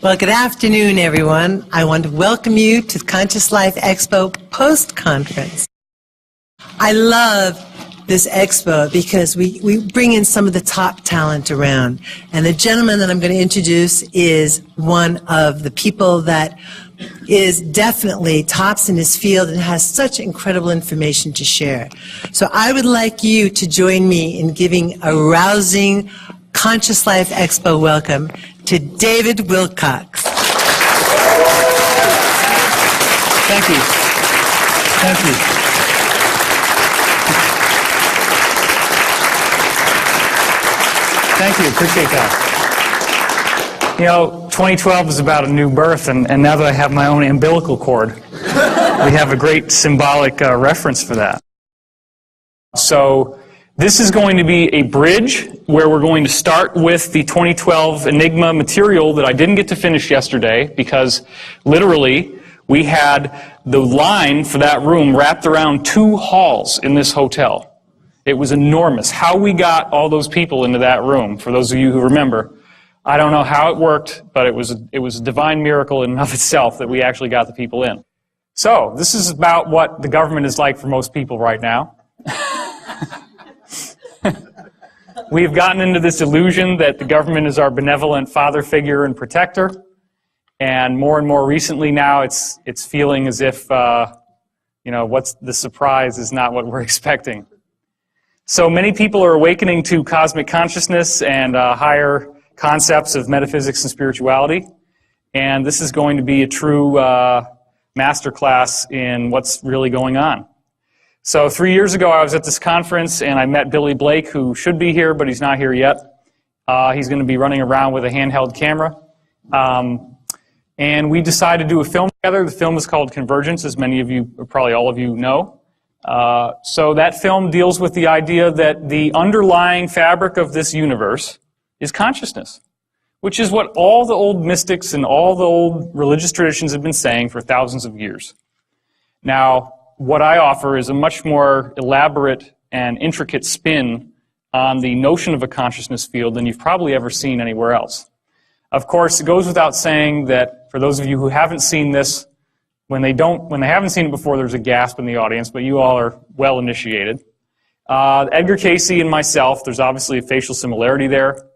Well, good afternoon, everyone. I want to welcome you to the Conscious Life Expo post-conference. I love this expo because we bring in some of the top talent around. And the gentleman that I'm going to introduce is one of the people that is definitely tops in his field and has such incredible information to share. So I would like you to join me in giving a rousing Conscious Life Expo welcome to David Wilcock. Thank you. Thank you. Thank you. Appreciate that. You know, 2012 is about a new birth, and now that I have my own umbilical cord, we have a great symbolic reference for that. So this is going to be a bridge where we're going to start with the 2012 Enigma material that I didn't get to finish yesterday because literally we had the line for that room wrapped around 2 halls in this hotel. It was enormous. How we got all those people into that room, for those of you who remember, I don't know how it worked, but it was a divine miracle in and of itself that we actually got the people in. So this is about what the government is like for most people right now. We've gotten into this illusion that the government is our benevolent father figure and protector, and more recently now it's feeling as if what's the surprise is not what we're expecting. So many people are awakening to cosmic consciousness and higher concepts of metaphysics and spirituality, and this is going to be a true masterclass in what's really going on. So 3 years ago, I was at this conference, and I met Billy Blake, who should be here, but he's not here yet. He's going to be running around with a handheld camera. And we decided to do a film together. The film is called Convergence, as many of you, or probably all of you, know. So that film deals with the idea that the underlying fabric of this universe is consciousness, which is what all the old mystics and all the old religious traditions have been saying for thousands of years. Now, what I offer is a much more elaborate and intricate spin on the notion of a consciousness field than you've probably ever seen anywhere else. Of course, it goes without saying that for those of you who haven't seen this, when they haven't seen it before, there's a gasp in the audience, but you all are well initiated. Edgar Cayce and myself, there's obviously a facial similarity there.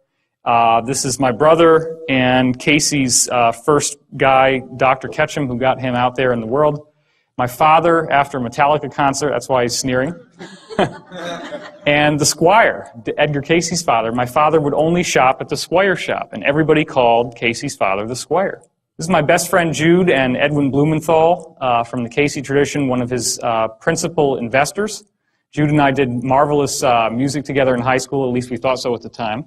This is my brother and Cayce's first guy, Dr. Ketchum, who got him out there in the world. My father, after a Metallica concert, that's why he's sneering. And the Squire, Edgar Cayce's father. My father would only shop at the Squire shop, and everybody called Cayce's father the Squire. This is my best friend Jude and Edwin Blumenthal from the Cayce tradition, one of his principal investors. Jude and I did marvelous music together in high school, at least we thought so at the time.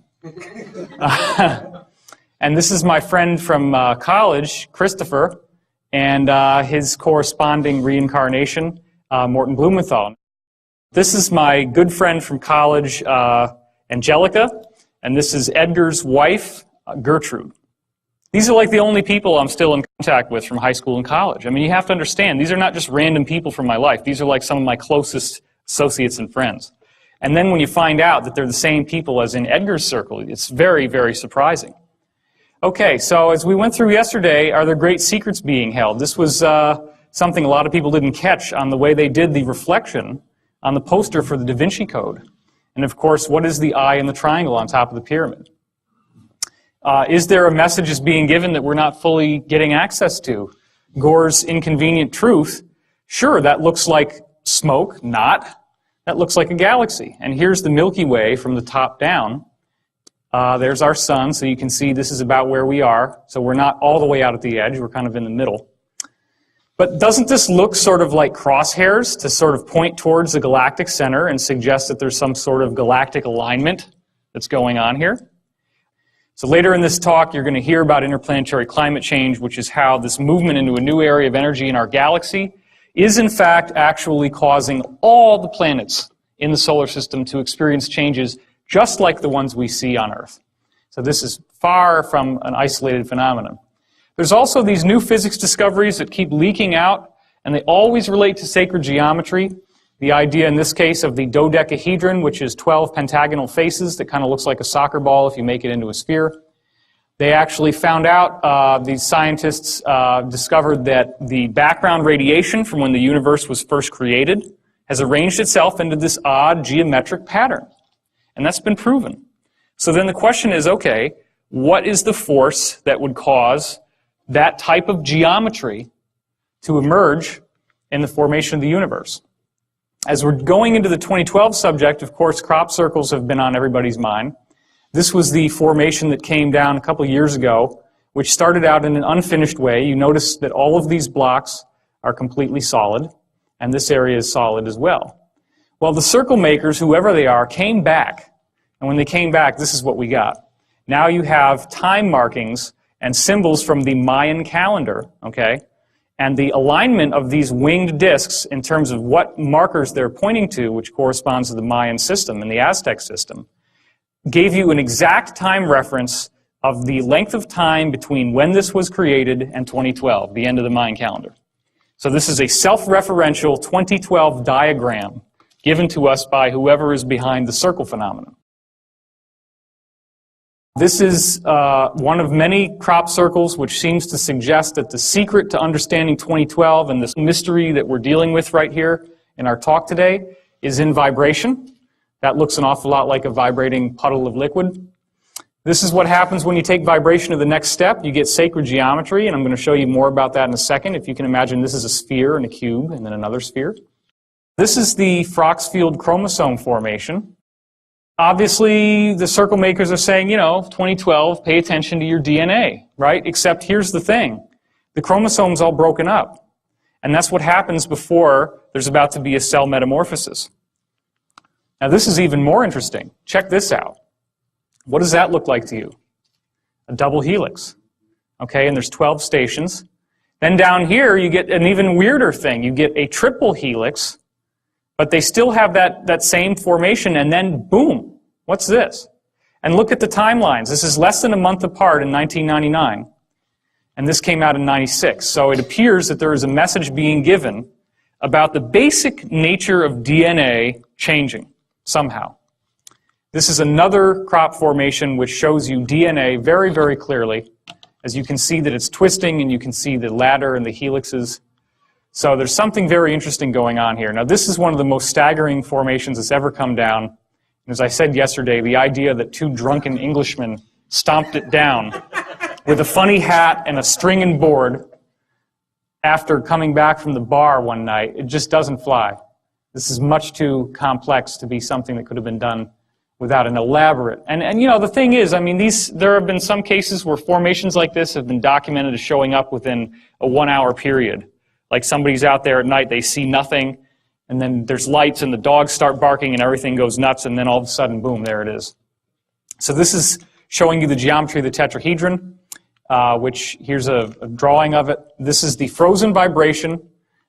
And this is my friend from college, Christopher, and his corresponding reincarnation, Morton Blumenthal. This is my good friend from college, Angelica, and this is Edgar's wife, Gertrude. These are like the only people I'm still in contact with from high school and college. I mean, you have to understand, these are not just random people from my life. These are like some of my closest associates and friends. And then when you find out that they're the same people as in Edgar's circle, it's very, very surprising. Okay, so as we went through yesterday, are there great secrets being held? This was something a lot of people didn't catch on the way they did the reflection on the poster for the Da Vinci Code. And of course, what is the eye in the triangle on top of the pyramid? Is there a message that's being given that we're not fully getting access to? Gore's Inconvenient Truth, sure, that looks like smoke, not. That looks like a galaxy. And here's the Milky Way from the top down. There's our sun, so you can see this is about where we are. So we're not all the way out at the edge, we're kind of in the middle. But doesn't this look sort of like crosshairs to sort of point towards the galactic center and suggest that there's some sort of galactic alignment that's going on here? So later in this talk, you're going to hear about interplanetary climate change, which is how this movement into a new area of energy in our galaxy is in fact actually causing all the planets in the solar system to experience changes just like the ones we see on Earth. So this is far from an isolated phenomenon. There's also these new physics discoveries that keep leaking out, and they always relate to sacred geometry. The idea in this case of the dodecahedron, which is 12 pentagonal faces that kind of looks like a soccer ball if you make it into a sphere. They actually found out, these scientists discovered that the background radiation from when the universe was first created has arranged itself into this odd geometric pattern. And that's been proven. So then the question is, okay, what is the force that would cause that type of geometry to emerge in the formation of the universe? As we're going into the 2012 subject, of course, crop circles have been on everybody's mind. This was the formation that came down a couple years ago, which started out in an unfinished way. You notice that all of these blocks are completely solid, and this area is solid as well. Well, the circle makers, whoever they are, came back. And when they came back, this is what we got. Now you have time markings and symbols from the Mayan calendar, okay? And the alignment of these winged discs in terms of what markers they're pointing to, which corresponds to the Mayan system and the Aztec system, gave you an exact time reference of the length of time between when this was created and 2012, the end of the Mayan calendar. So this is a self-referential 2012 diagram given to us by whoever is behind the circle phenomenon. This is one of many crop circles which seems to suggest that the secret to understanding 2012 and this mystery that we're dealing with right here in our talk today is in vibration. That looks an awful lot like a vibrating puddle of liquid. This is what happens when you take vibration to the next step. You get sacred geometry, and I'm going to show you more about that in a second. If you can imagine, this is a sphere and a cube and then another sphere. This is the Froxfield chromosome formation. Obviously, the circle makers are saying, you know, 2012, pay attention to your DNA, right? Except here's the thing. The chromosome's all broken up. And that's what happens before there's about to be a cell metamorphosis. Now, this is even more interesting. Check this out. What does that look like to you? A double helix. Okay, and there's 12 stations. Then down here, you get an even weirder thing. You get a triple helix, but they still have that same formation, and then boom, what's this? And look at the timelines. This is less than a month apart in 1999, and this came out in 96. So it appears that there is a message being given about the basic nature of DNA changing somehow. This is another crop formation which shows you DNA very, very clearly. As you can see that it's twisting, and you can see the ladder and the helixes. So there's something very interesting going on here. Now, this is one of the most staggering formations that's ever come down. And as I said yesterday, the idea that two drunken Englishmen stomped it down with a funny hat and a string and board after coming back from the bar one night, it just doesn't fly. This is much too complex to be something that could have been done without an elaborate. And you know, the thing is, I mean, there have been some cases where formations like this have been documented as showing up within a 1-hour period. Like somebody's out there at night, they see nothing, and then there's lights and the dogs start barking and everything goes nuts, and then all of a sudden, boom, there it is. So this is showing you the geometry of the tetrahedron, which here's a drawing of it. This is the frozen vibration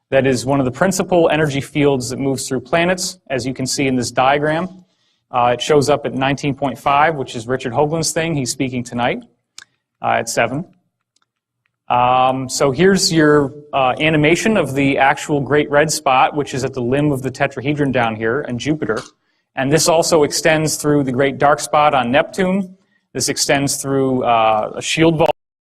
that is one of the principal energy fields that moves through planets, as you can see in this diagram. It shows up at 19.5, which is Richard Hoagland's thing. He's speaking tonight at 7. So here's your animation of the actual great red spot, which is at the limb of the tetrahedron down here, and Jupiter. And this also extends through the great dark spot on Neptune. This extends through a shield ball